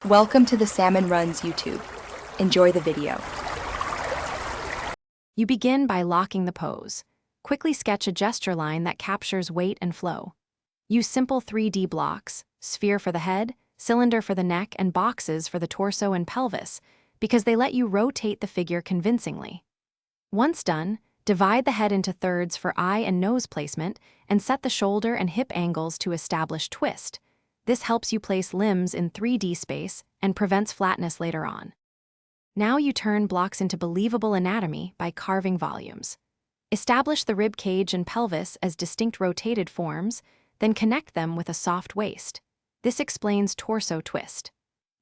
Welcome to the Salmon Runs YouTube. Enjoy the video. You begin by locking the pose. Quickly sketch a gesture line that captures weight and flow. Use simple 3D blocks, sphere for the head, cylinder for the neck, and boxes for the torso and pelvis, because they let you rotate the figure convincingly. Once done, divide the head into thirds for eye and nose placement and set the shoulder and hip angles to establish twist. This helps you place limbs in 3D space and prevents flatness later on. Now you turn blocks into believable anatomy by carving volumes. Establish the rib cage and pelvis as distinct rotated forms, then connect them with a soft waist. This explains torso twist.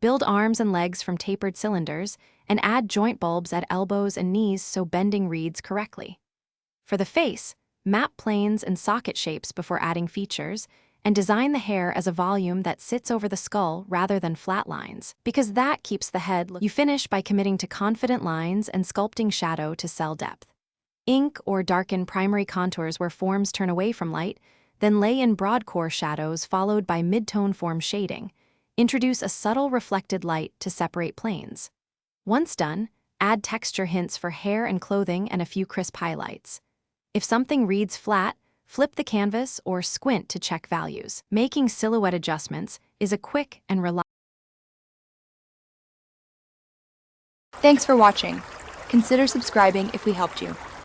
Build arms and legs from tapered cylinders and add joint bulbs at elbows and knees so bending reads correctly. For the face, map planes and socket shapes before adding features, and design the hair as a volume that sits over the skull rather than flat lines, because that keeps the head look. You finish by committing to confident lines and sculpting shadow to sell depth. Ink or darken primary contours where forms turn away from light, then lay in broad core shadows followed by mid-tone form shading. Introduce a subtle reflected light to separate planes. Once done, add texture hints for hair and clothing and a few crisp highlights. If something reads flat, flip the canvas or squint to check values. Making silhouette adjustments is a quick and reliable. Thanks for watching. Consider subscribing if we helped you.